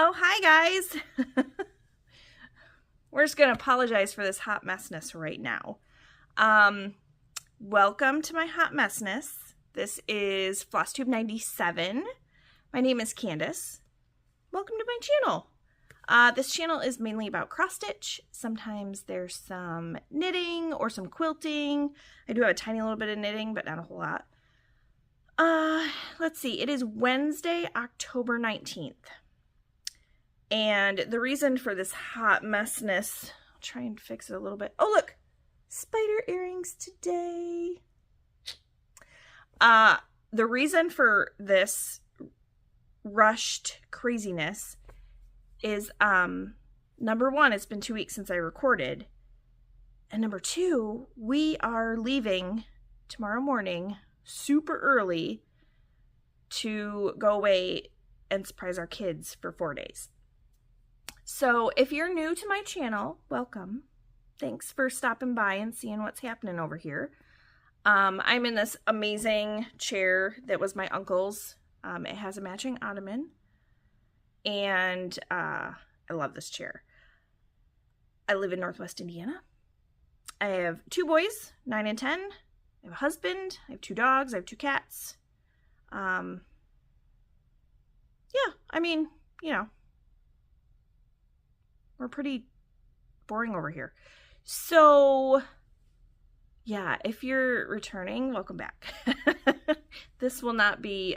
Oh, hi guys. We're just going to apologize for this hot messness right now. Welcome to my hot messness. This is Flosstube 97. My name is Candace. Welcome to my channel. This channel is mainly about cross stitch. Sometimes there's some knitting or some quilting. I do have a tiny little bit of knitting, but not a whole lot. Let's see. It is Wednesday, October 19th. And the reason for this hot messness, I'll try and fix it a little bit. Oh, look, spider earrings today. The reason for this rushed craziness is, number one, it's been 2 weeks since I recorded. And number two, we are leaving tomorrow morning super early to go away and surprise our kids for 4 days. So if you're new to my channel, welcome. Thanks for stopping by and seeing what's happening over here. I'm in this amazing chair that was my uncle's. It has a matching ottoman, and I love this chair. I live in Northwest Indiana. I have 2 boys, 9 and 10. I have a husband. I have 2 dogs. I have 2 cats. Yeah, I mean, you know, we're pretty boring over here. So, yeah, if you're returning, welcome back. This will not be,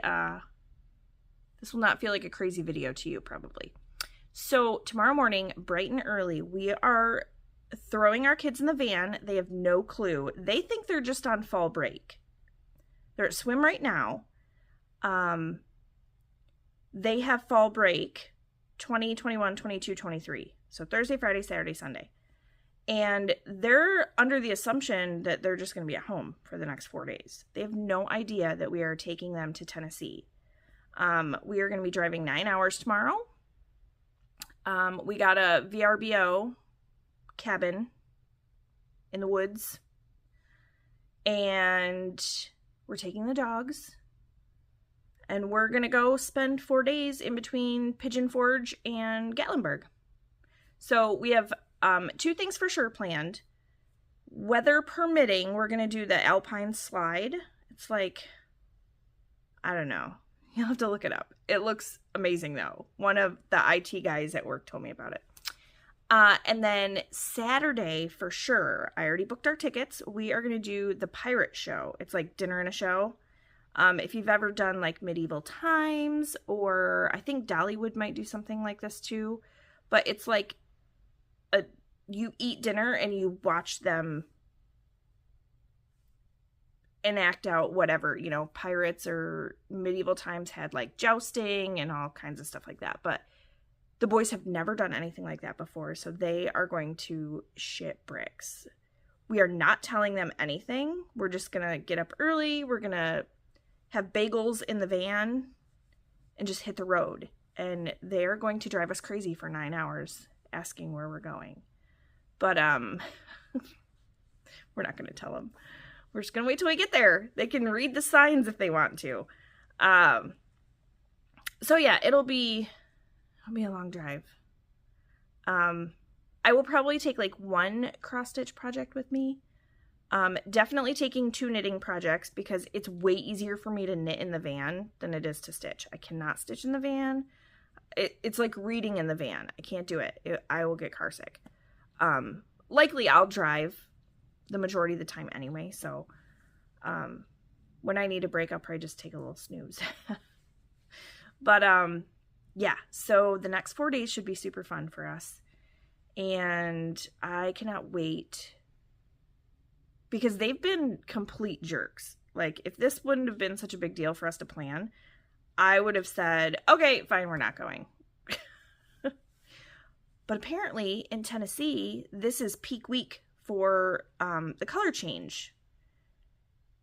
this will not feel like a crazy video to you, probably. So, tomorrow morning, bright and early, we are throwing our kids in the van. They have no clue. They think they're just on fall break. They're at swim right now. They have fall break 20, 21, 22, 23. So Thursday, Friday, Saturday, Sunday. And they're under the assumption that they're just going to be at home for the next 4 days. They have no idea that we are taking them to Tennessee. We are going to be driving 9 hours tomorrow. We got a VRBO cabin in the woods. And we're taking the dogs. And we're going to go spend 4 days in between Pigeon Forge and Gatlinburg. So we have 2 things for sure planned. Weather permitting, we're going to do the Alpine slide. It's like, I don't know. You'll have to look it up. It looks amazing, though. One of the IT guys at work told me about it. And then Saturday, for sure, I already booked our tickets. We are going to do the pirate show. It's like dinner and a show. If you've ever done like medieval times, or I think Dollywood might do something like this too. But it's like you eat dinner and you watch them enact out whatever, you know, pirates or medieval times had like jousting and all kinds of stuff like that. But the boys have never done anything like that before, so they are going to shit bricks. We are not telling them anything. We're just going to get up early. We're going to have bagels in the van and just hit the road. And they're going to drive us crazy for 9 hours asking where we're going. But we're not going to tell them. We're just going to wait till we get there. They can read the signs if they want to. So yeah, it'll be a long drive. I will probably take like 1 cross stitch project with me. Definitely taking 2 knitting projects because it's way easier for me to knit in the van than it is to stitch. I cannot stitch in the van. It's like reading in the van. I can't do it. I will get car sick. Likely I'll drive the majority of the time anyway. So, when I need a break, I'll probably just take a little snooze. But, yeah, so the next 4 days should be super fun for us. And I cannot wait because they've been complete jerks. Like, if this wouldn't have been such a big deal for us to plan, I would have said, okay, fine, we're not going. But apparently in Tennessee, this is peak week for the color change.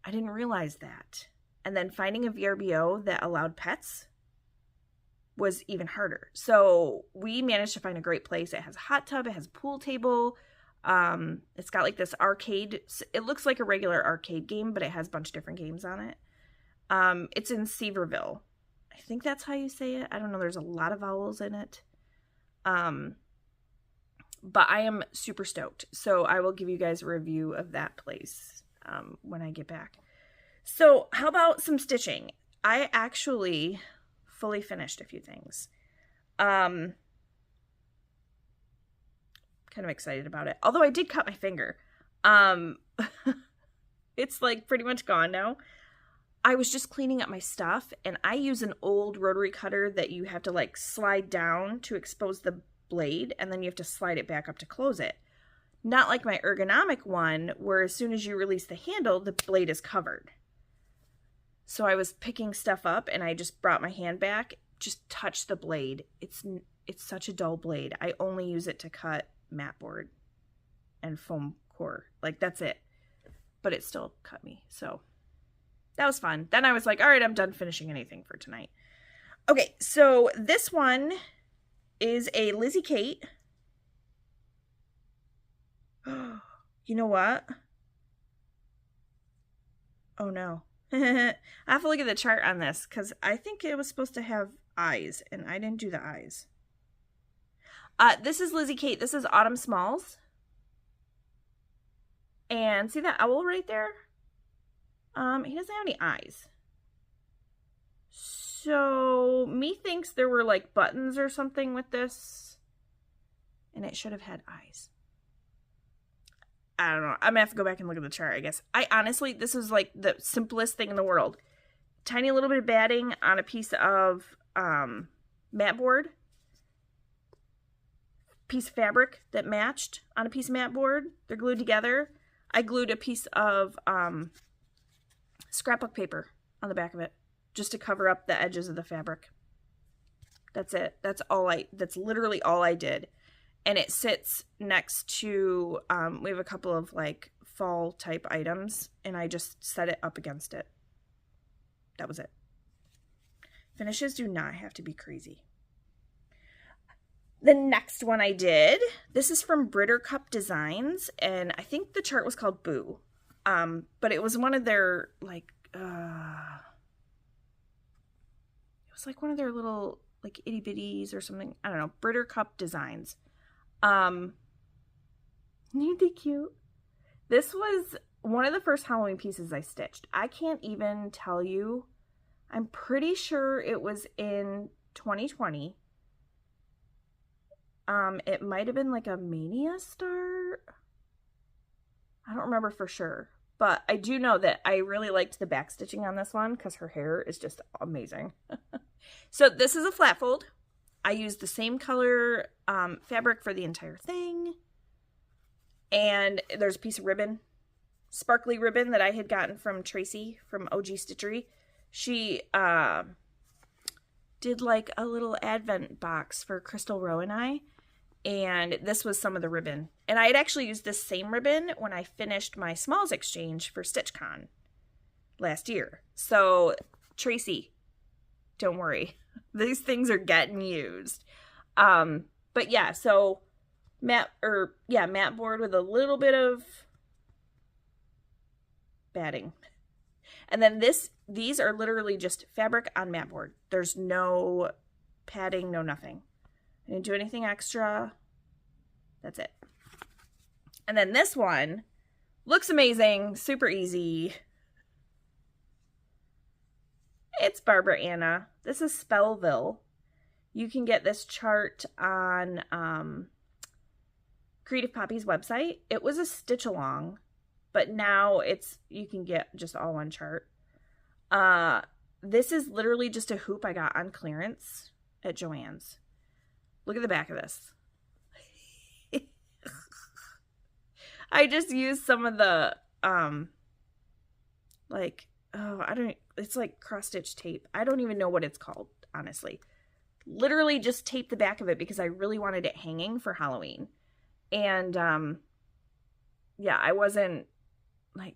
I didn't realize that. And then finding a VRBO that allowed pets was even harder. So we managed to find a great place. It has a hot tub. It has a pool table. It's got like this arcade. It looks like a regular arcade game, but it has a bunch of different games on it. It's in Seaverville. I think that's how you say it. I don't know. There's a lot of vowels in it. But I am super stoked. So I will give you guys a review of that place when I get back. So how about some stitching? I actually fully finished a few things. Kind of excited about it. Although I did cut my finger. It's like pretty much gone now. I was just cleaning up my stuff, and I use an old rotary cutter that you have to like slide down to expose the blade, and then you have to slide it back up to close it. Not like my ergonomic one, where as soon as you release the handle, the blade is covered. So I was picking stuff up, and I just brought my hand back, just touched the blade. It's such a dull blade. I only use it to cut mat board and foam core. Like, that's it. But it still cut me, so that was fun. Then I was like, all right, I'm done finishing anything for tonight. Okay, so this one is a Lizzie Kate. You know what? Oh no. I have to look at the chart on this because I think it was supposed to have eyes, and I didn't do the eyes. This is Lizzie Kate. This is Autumn Smalls. And see that owl right there? He doesn't have any eyes. So, me thinks there were like buttons or something with this. And it should have had eyes. I don't know. I'm gonna have to go back and look at the chart, I guess. I honestly, this is like the simplest thing in the world. Tiny little bit of batting on a piece of mat board. Piece of fabric that matched on a piece of mat board. They're glued together. I glued a piece of scrapbook paper on the back of it just to cover up the edges of the fabric. That's it. That's literally all I did. And it sits next to, we have a couple of like fall type items, and I just set it up against it. That was it. Finishes do not have to be crazy. The next one I did, this is from Brittercup Designs, and I think the chart was called Boo. But it was one of their, like, it was like one of their little, like, itty bitties or something. I don't know. Brittercup Designs. Isn't they cute? This was one of the first Halloween pieces I stitched. I can't even tell you. I'm pretty sure it was in 2020. It might have been like a Mania start. I don't remember for sure. But I do know that I really liked the back stitching on this one because her hair is just amazing. So this is a flat fold. I used the same color fabric for the entire thing. And there's a piece of ribbon, sparkly ribbon that I had gotten from Tracy from OG Stitchery. She did like a little advent box for Crystal Rowe and I. And this was some of the ribbon. And I had actually used this same ribbon when I finished my Smalls exchange for StitchCon last year. So, Tracy, don't worry. These things are getting used. But yeah, so mat board with a little bit of batting. And then these are literally just fabric on mat board. There's no padding, no nothing. I didn't do anything extra. That's it. And then this one looks amazing, super easy. It's Barbara Anna. This is Spellville. You can get this chart on Creative Poppy's website. It was a stitch along, but now you can get just all one chart. This is literally just a hoop I got on clearance at Joann's. Look at the back of this. I just used some of the, it's like cross-stitch tape. I don't even know what it's called, honestly. Literally just taped the back of it because I really wanted it hanging for Halloween. And, yeah, I wasn't, like,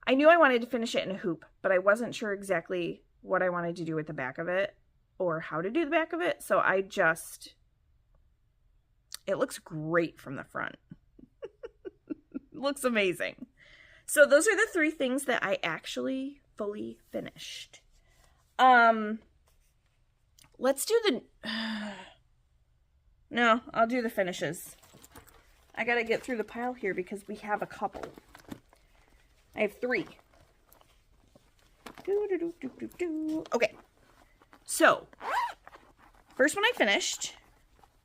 I knew I wanted to finish it in a hoop, but I wasn't sure exactly what I wanted to do with the back of it or how to do the back of it. So it looks great from the front. Looks amazing. So those are the 3 things that I actually fully finished. Let's do No, I'll do the finishes. I gotta get through the pile here because we have a couple. I have 3. Okay. So, first one I finished,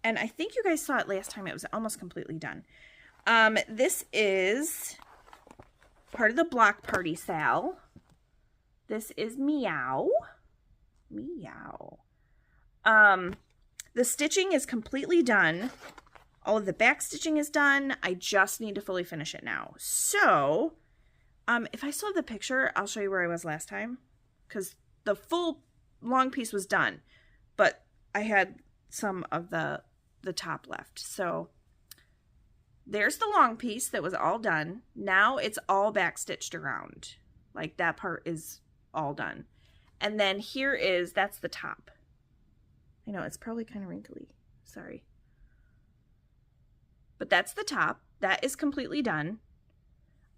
and I think you guys saw it last time. It was almost completely done. This is part of the Block Party Sal. This is Meow. Meow. The stitching is completely done. All of the back stitching is done. I just need to fully finish it now. So, if I still have the picture, I'll show you where I was last time. Because the full long piece was done. But I had some of the top left. So, there's the long piece that was all done. Now it's all back stitched around. Like that part is all done. And then here is, that's the top. I know, it's probably kind of wrinkly. Sorry. But that's the top. That is completely done.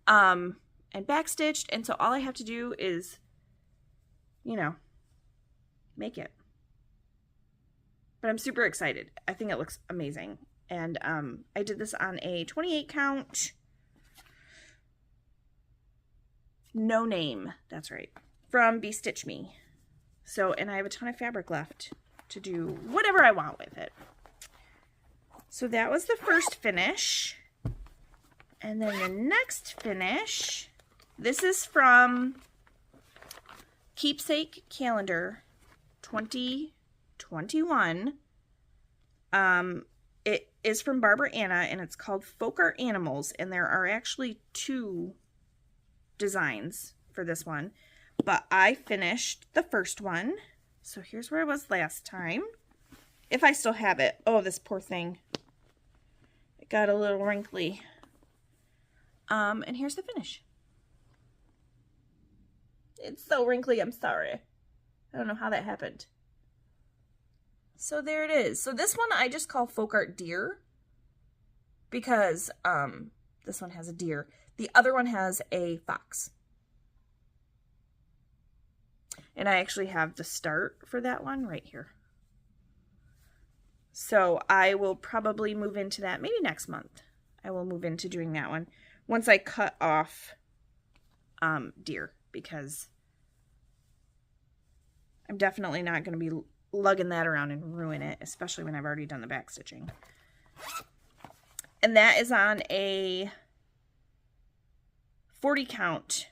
And backstitched. And so all I have to do is, you know, make it. But I'm super excited. I think it looks amazing. And I did this on a 28 count. No name. That's right. From Be Stitch Me. So, and I have a ton of fabric left to do whatever I want with it. So that was the first finish. And then the next finish, this is from Keepsake Calendar 2021. It is from Barbara Anna, and it's called Folk Art Animals, and there are actually 2 designs for this one. But I finished the first one. So here's where I was last time. If I still have it. Oh, this poor thing. It got a little wrinkly. And here's the finish. It's so wrinkly, I'm sorry. I don't know how that happened. So there it is. So this one I just call Folk Art Deer. Because this one has a deer. The other one has a fox. And I actually have the start for that one right here. So I will probably move into that maybe next month. I will move into doing that one once I cut off deer, because I'm definitely not going to be lugging that around and ruin it, especially when I've already done the back stitching. And that is on a 40 count.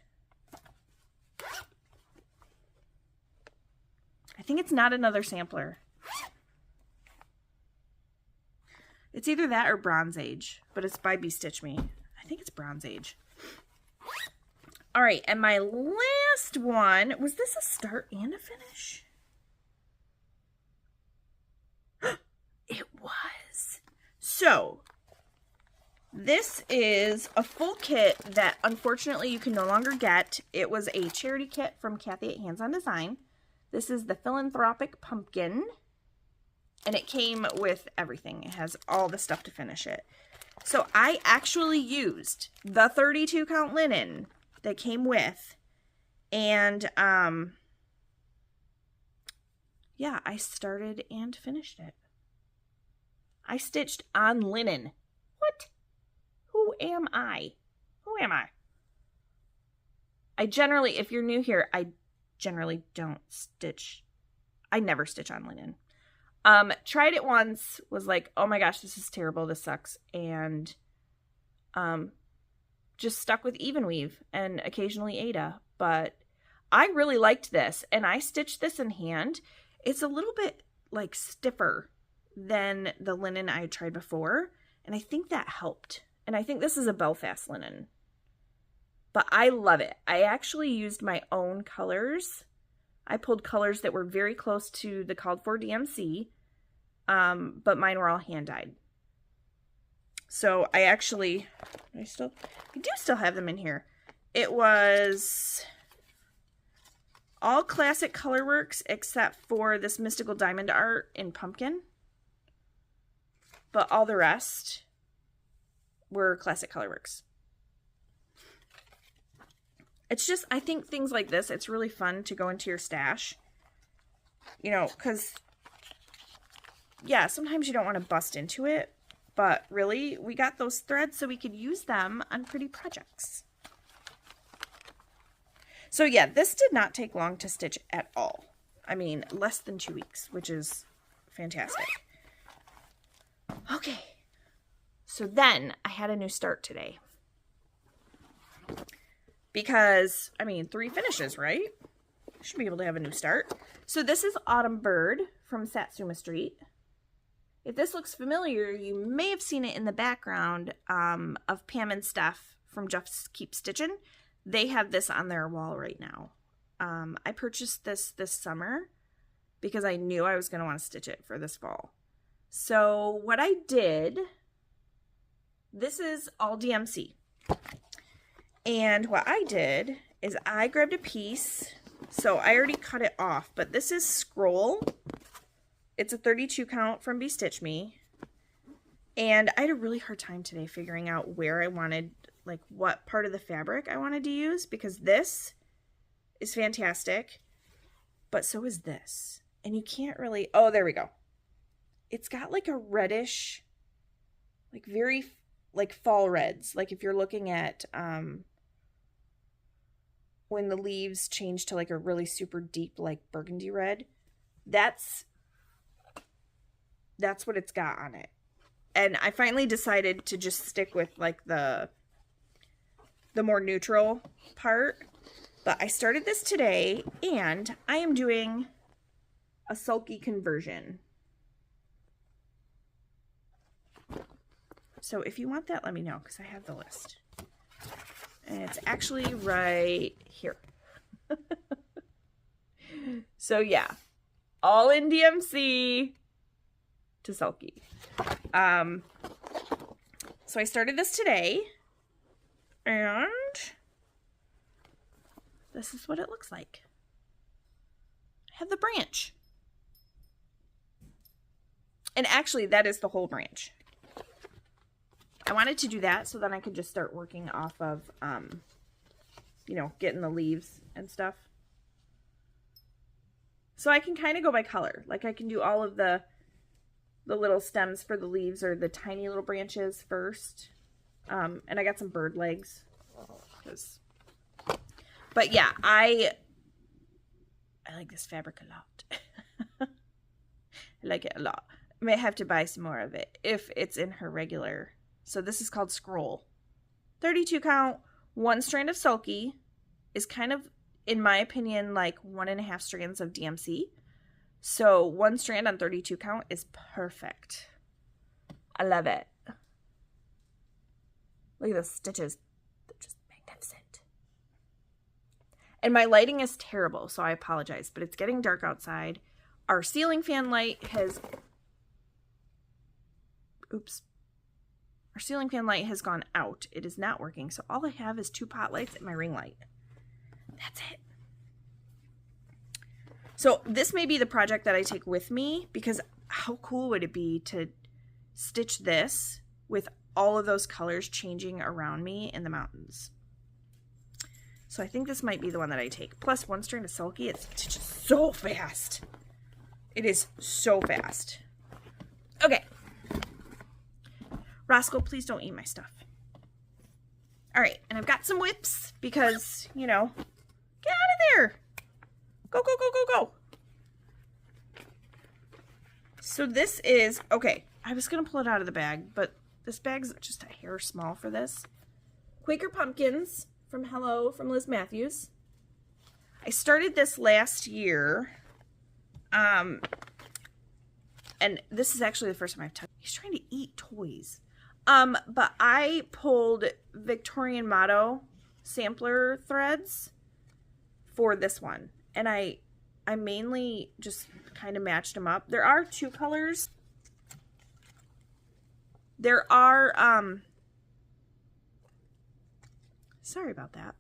I think it's not another sampler. It's either that or Bronze Age, but it's by Be Stitch Me. I think it's Bronze Age. All right, and my last one, was this a start and a finish? It was. So, this is a full kit that unfortunately you can no longer get. It was a charity kit from Kathy at Hands On Design. This is the Philanthropic Pumpkin, and it came with everything. It has all the stuff to finish it. So I actually used the 32 count linen that came with, and yeah, I started and finished it. I stitched on linen. What? Who am I? Who am I? I generally, if you're new here, I generally don't stitch. I never stitch on linen. Tried it once, was like, oh my gosh, this is terrible, this sucks, and just stuck with even weave and occasionally Aida. But I really liked this, and I stitched this in hand. It's a little bit like stiffer than the linen I had tried before, and I think that helped. And I think this is a Belfast linen. But I love it. I actually used my own colors. I pulled colors that were very close to the called for DMC, but mine were all hand dyed. So I actually, I do still have them in here. It was all classic colorworks except for this mystical diamond art in pumpkin. But all the rest were classic colorworks. It's just, I think things like this, it's really fun to go into your stash. You know, because yeah, sometimes you don't want to bust into it, but really, we got those threads so we could use them on pretty projects. So yeah, this did not take long to stitch at all. I mean, less than 2 weeks, which is fantastic. Okay, so then I had a new start today. Because, I mean, 3 finishes, right? Should be able to have a new start. So this is Autumn Bird from Satsuma Street. If this looks familiar, you may have seen it in the background of Pam and Steph from Just Keep Stitching. They have this on their wall right now. I purchased this summer because I knew I was going to want to stitch it for this fall. So what I did, this is all DMC. And what I did is I grabbed a piece. So I already cut it off, but this is scroll. It's a 32 count from Be Stitch Me. And I had a really hard time today figuring out where I wanted, like what part of the fabric I wanted to use, because this is fantastic, but so is this. And you can't really, oh, there we go. It's got like a reddish, like very like fall reds. Like if you're looking at, when the leaves change to like a really super deep, like burgundy red, that's what it's got on it. And I finally decided to just stick with like the more neutral part. But I started this today and I am doing a sulky conversion. So if you want that, let me know, because I have the list. And it's actually right here. So yeah, all in DMC to sulky. So I started this today, and this is what it looks like. I have the branch. And actually, that is the whole branch. I wanted to do that so then I could just start working off of, you know, getting the leaves and stuff. So I can kind of go by color. Like I can do all of the little stems for the leaves or the tiny little branches first. And I got some bird legs. But yeah, I like this fabric a lot. I like it a lot. I may have to buy some more of it if it's in her regular. So this is called Scroll. 32 count, 1 strand of sulky is kind of, in my opinion, like 1.5 strands of DMC. So 1 strand on 32 count is perfect. I love it. Look at those stitches. They're just magnificent. And my lighting is terrible, so I apologize, but it's getting dark outside. Our ceiling fan light has... Oops. Our ceiling fan light has gone out. It is not working, so all I have is 2 pot lights and my ring light. That's it. So this may be the project that I take with me, because how cool would it be to stitch this with all of those colors changing around me in the mountains? So I think this might be the one that I take. Plus 1 strand of sulky, it stitches so fast. It is so fast. Okay. Roscoe, please don't eat my stuff. All right, and I've got some whips because, you know, get out of there. Go, go, go, go, go. So this is, okay, I was going to pull it out of the bag, but this bag's just a hair small for this. Quaker pumpkins from Hello from Liz Mathews. I started this last year. And this is actually the first time I've touched. He's trying to eat toys. But I pulled Victorian Motto sampler threads for this one. And I mainly just kind of matched them up. There are 2 colors. There are, sorry about that.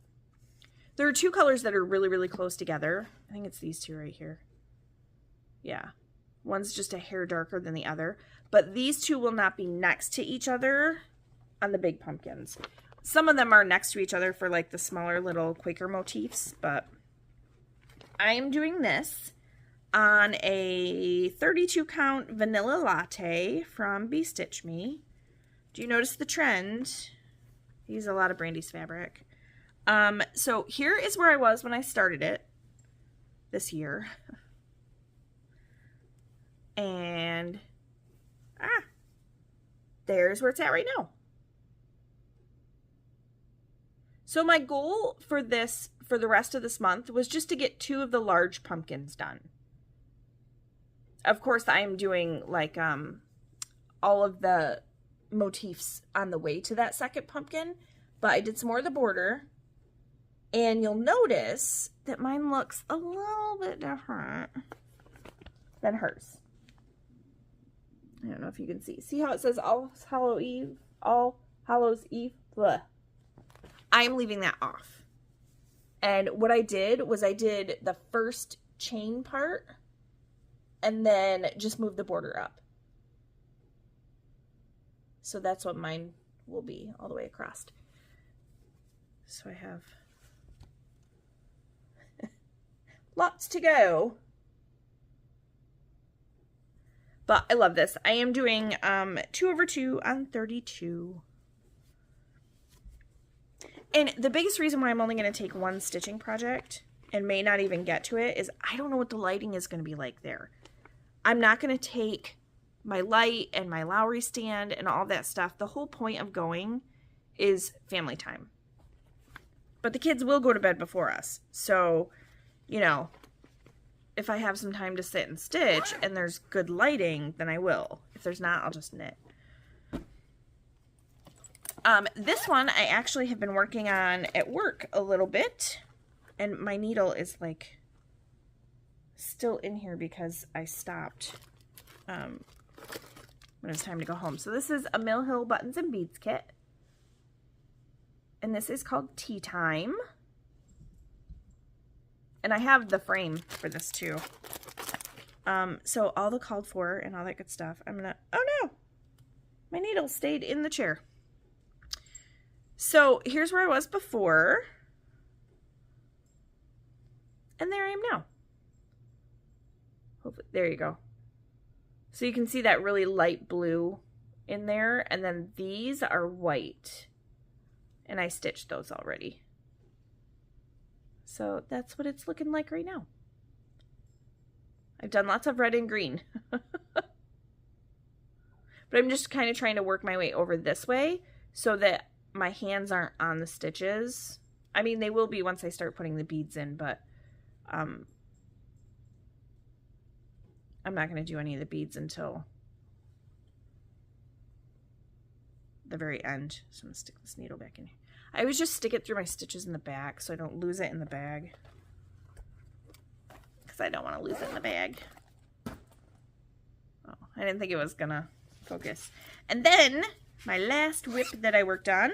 There are 2 colors that are really, really close together. I think it's these 2 right here. Yeah. One's just a hair darker than the other. But these 2 will not be next to each other on the big pumpkins. Some of them are next to each other for like the smaller little Quaker motifs, but I am doing this. on a 32 count vanilla latte from Be Stitch Me. Do you notice the trend? I use a lot of Brandy's fabric. So here is where I was when I started it this year. And there's where it's at right now. So my goal for this, for the rest of this month, was just to get 2 of the large pumpkins done. Of course, I am doing like all of the motifs on the way to that second pumpkin, but I did some more of the border, and you'll notice that mine looks a little bit different than hers. I don't know if you can see. See how it says All Hallows Eve? Blah. I am leaving that off. And what I did was I did the first chain part and then just moved the border up. So that's what mine will be all the way across. So I have lots to go. But I love this. I am doing 2/2 on 32. And the biggest reason why I'm only going to take one stitching project and may not even get to it is I don't know what the lighting is going to be like there. I'm not going to take my light and my Ravelry stand and all that stuff. The whole point of going is family time. But the kids will go to bed before us. So, you know, if I have some time to sit and stitch and there's good lighting, then I will. If there's not, I'll just knit. This one I actually have been working on at work a little bit, and my needle is like still in here because I stopped when it was time to go home. So this is a Mill Hill Buttons and Beads kit, and this is called Tea Time, and I have the frame for this too. So all the called for and all that good stuff. I'm gonna, oh no, my needle stayed in the chair. So here's where I was before, and there I am now. Hopefully, there you go. So you can see that really light blue in there, and then these are white, and I stitched those already. So that's what it's looking like right now. I've done lots of red and green. But I'm just kind of trying to work my way over this way so that my hands aren't on the stitches. I mean, they will be once I start putting the beads in, but I'm not going to do any of the beads until the very end. So I'm going to stick this needle back in here. I always just stick it through my stitches in the back so I don't lose it in the bag. Because I don't want to lose it in the bag. Oh, I didn't think it was going to focus. And then my last whip that I worked on.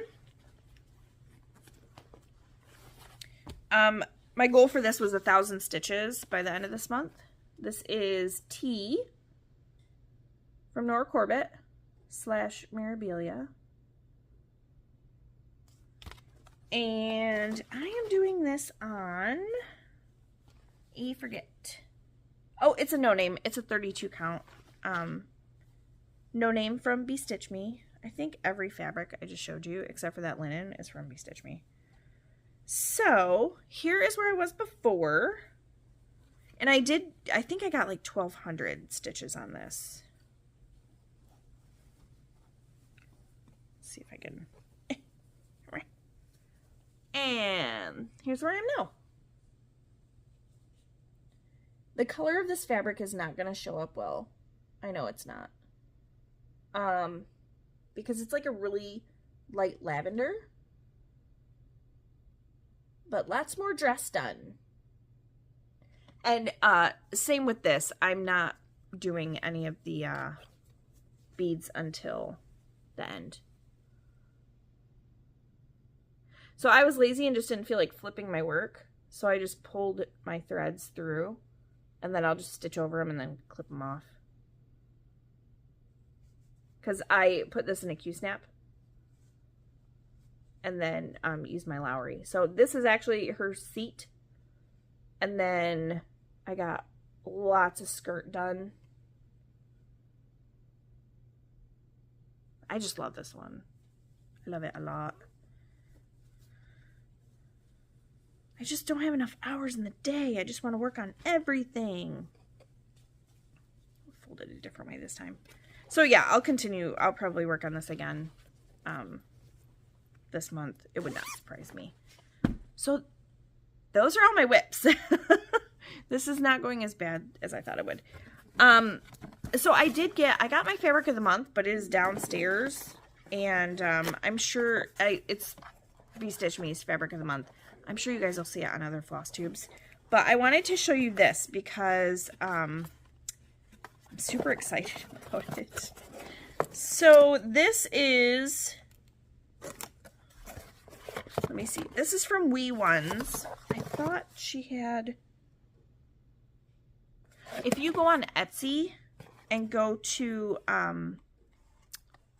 My goal for this was 1,000 stitches by the end of this month. This is Tea from Nora Corbett / Mirabilia. And I am doing this on, oh, it's a no name. It's a 32 count. No name from Be Stitch Me. I think every fabric I just showed you, except for that linen, is from Be Stitch Me. So here is where I was before. And I think I got like 1,200 stitches on this. Let's see if I can. And here's where I am now. The color of this fabric is not going to show up well. I know it's not. Because it's like a really light lavender. But lots more dress done. And same with this. I'm not doing any of the beads until the end. So I was lazy and just didn't feel like flipping my work. So I just pulled my threads through. And then I'll just stitch over them and then clip them off. Because I put this in a Q-snap. And then use my Ravelry. So this is actually her seat. And then I got lots of skirt done. I just love this one. I love it a lot. I just don't have enough hours in the day. I just want to work on everything. I'll fold it a different way this time. So yeah, I'll continue. I'll probably work on this again this month. It would not surprise me. So those are all my whips. This is not going as bad as I thought it would. So I got my fabric of the month, but it is downstairs. And I'm sure it's V-Stitch Me's fabric of the month. I'm sure you guys will see it on other floss tubes. But I wanted to show you this because I'm super excited about it. So this is, let me see. This is from Wee Ones. I thought she had, if you go on Etsy and go to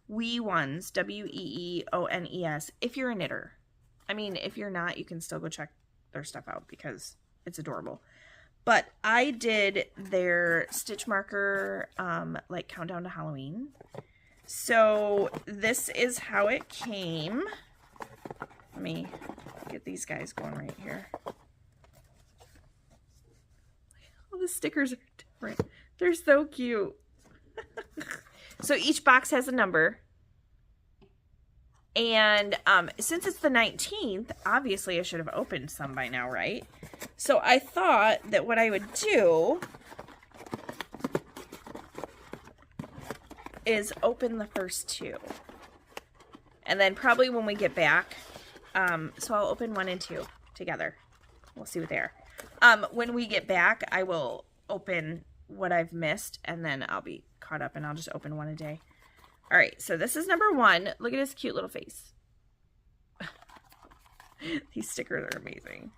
Wee Ones, Weeones, if you're a knitter. I mean, if you're not, you can still go check their stuff out because it's adorable. But I did their stitch marker, like countdown to Halloween. So this is how it came. Let me get these guys going right here. All the stickers are different. They're so cute. So each box has a number. And since it's the 19th, obviously I should have opened some by now, right? So I thought that what I would do is open the first two. And then probably when we get back, so I'll open 1 and 2 together. We'll see what they are. When we get back, I will open what I've missed, and then I'll be caught up, and I'll just open 1 a day. All right, so this is number 1. Look at his cute little face. These stickers are amazing.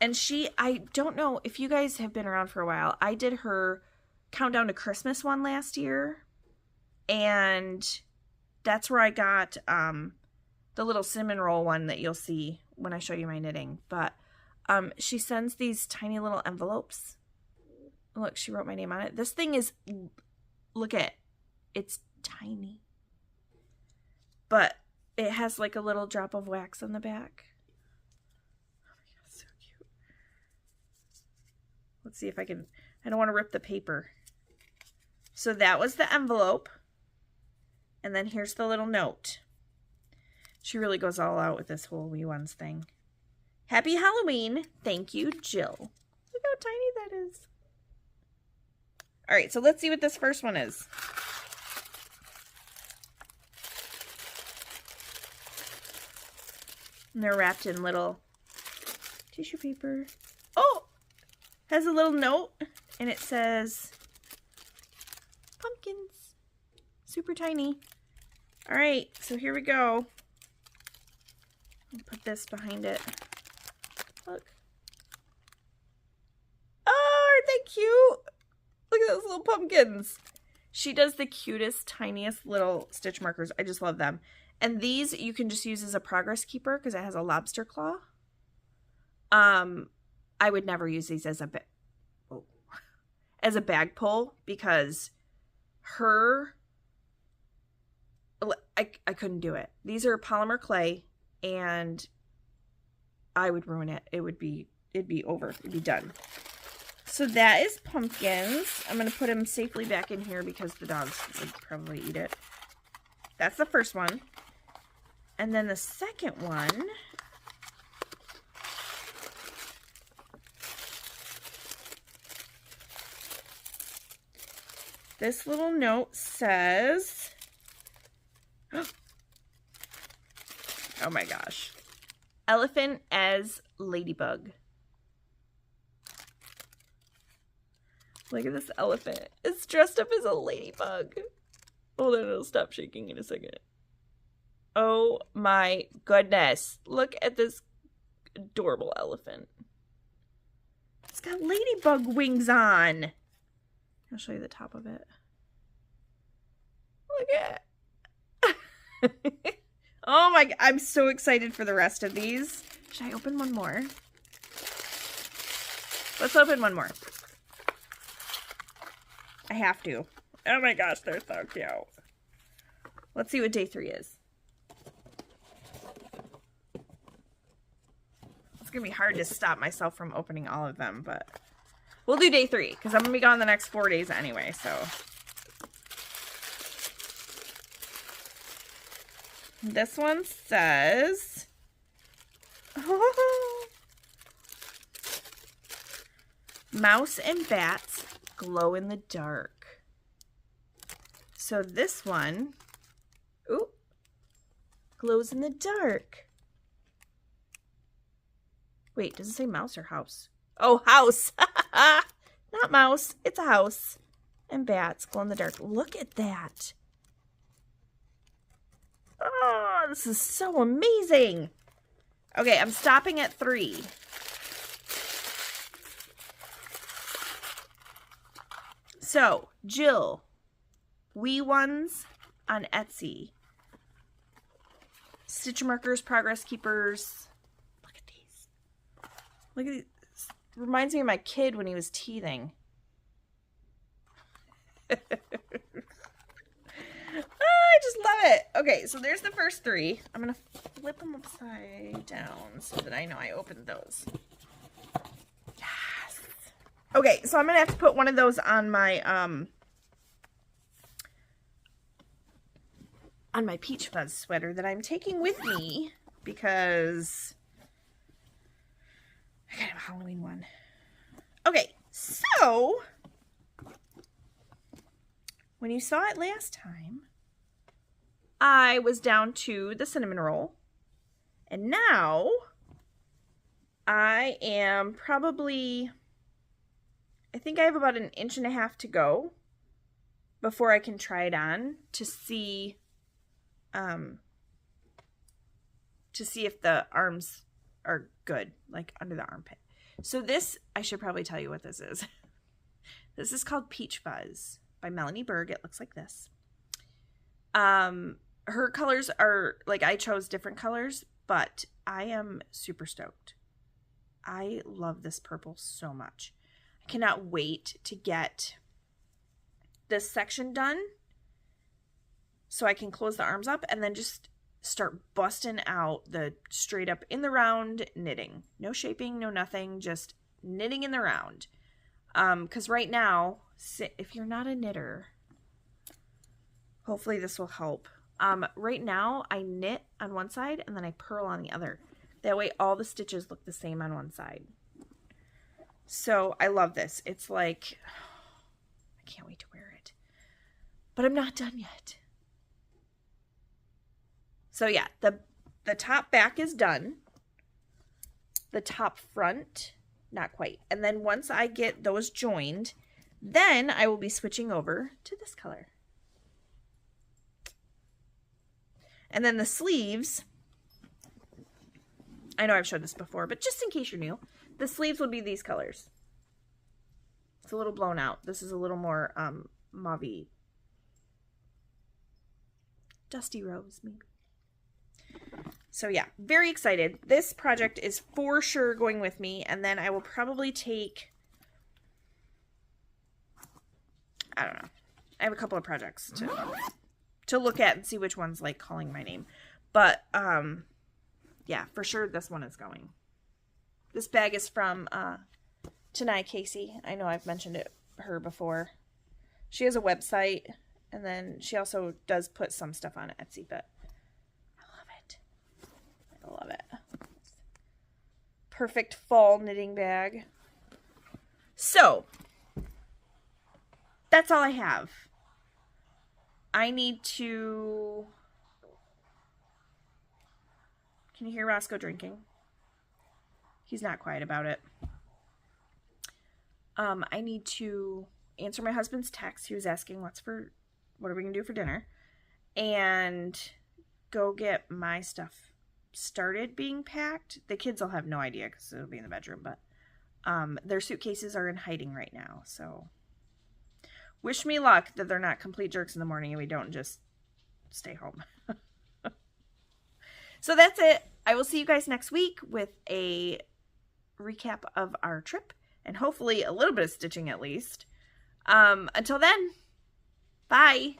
And I don't know if you guys have been around for a while. I did her Countdown to Christmas one last year. And that's where I got the little cinnamon roll one that you'll see when I show you my knitting. But she sends these tiny little envelopes. Look, she wrote my name on it. This thing is... Look at it. It's tiny. But it has like a little drop of wax on the back. Oh my god, so cute. Let's see if I can... I don't want to rip the paper. So that was the envelope. And then here's the little note. She really goes all out with this whole Wee Ones thing. Happy Halloween. Thank you, Jill. Look how tiny that is. All right, so let's see what this first one is. And they're wrapped in little tissue paper. Oh, has a little note, and it says pumpkins. Super tiny. All right, so here we go. I'll put this behind it. Look. Oh, aren't they cute? Look at those little pumpkins. She does the cutest, tiniest little stitch markers. I just love them. And these you can just use as a progress keeper because it has a lobster claw. I would never use these as a bag pull because I couldn't do it. These are polymer clay and I would ruin it. It'd be over. It'd be done. So that is pumpkins. I'm going to put them safely back in here because the dogs would probably eat it. That's the first one. And then the second one. This little note says, oh my gosh, elephant as ladybug. Look at this elephant. It's dressed up as a ladybug. Hold on, it'll stop shaking in a second. Oh my goodness. Look at this adorable elephant. It's got ladybug wings on. I'll show you the top of it. Look at it. Oh my god. I'm so excited for the rest of these. Should I open one more? Let's open one more. I have to. Oh my gosh, they're so cute. Let's see what day 3 is. It's going to be hard to stop myself from opening all of them, but we'll do day 3 because I'm going to be gone the next 4 days anyway, so. This one says, oh, mouse and bats glow in the dark. So this one, ooh, glows in the dark. Wait, does it say mouse or house? Oh, house. Not mouse. It's a house. And bats glow in the dark. Look at that. Oh, this is so amazing. Okay, I'm stopping at 3. So, Jill, Wee Ones on Etsy. Stitch markers, progress keepers. Look at these. Look at these. Reminds me of my kid when he was teething. I just love it. Okay, so there's the first 3. I'm going to flip them upside down so that I know I opened those. Yes. Okay, so I'm going to have to put one of those on my Peach Fuzz sweater that I'm taking with me because I got a Halloween one. Okay, so when you saw it last time, I was down to the cinnamon roll. And now I am probably, I think I have about 1.5 inches to go before I can try it on to see if the arms are good, like under the armpit. So this, I should probably tell you what this is. This is called Peach Fuzz by Melanie Berg. It looks like this. Her colors are, like, I chose different colors, but I am super stoked. I love this purple so much. I cannot wait to get this section done so I can close the arms up and then just start busting out the straight up in the round knitting. No shaping, no nothing, just knitting in the round. Because right now, if you're not a knitter, hopefully this will help. Right now, I knit on one side and then I purl on the other. That way all the stitches look the same on one side. So I love this. It's like, I can't wait to wear it. But I'm not done yet. So yeah, the top back is done. The top front, not quite. And then once I get those joined, then I will be switching over to this color. And then the sleeves, I know I've showed this before, but just in case you're new, the sleeves will be these colors. It's a little blown out. This is a little more mauve-y. Dusty rose, maybe. So yeah, very excited. This project is for sure going with me, and then I will probably take, I don't know. I have a couple of projects to look at and see which one's like calling my name. But yeah, for sure this one is going. This bag is from Tanai Casey. I know I've mentioned her before. She has a website, and then she also does put some stuff on Etsy, but I love it. I love it. Perfect fall knitting bag. So, that's all I have. I need to... Can you hear Roscoe drinking? He's not quiet about it. I need to answer my husband's text. He was asking what are we going to do for dinner? And go get my stuff started being packed. The kids will have no idea because it'll be in the bedroom, but their suitcases are in hiding right now, so wish me luck that they're not complete jerks in the morning and we don't just stay home. So that's it. I will see you guys next week with a recap of our trip and hopefully a little bit of stitching at least. Until then, bye.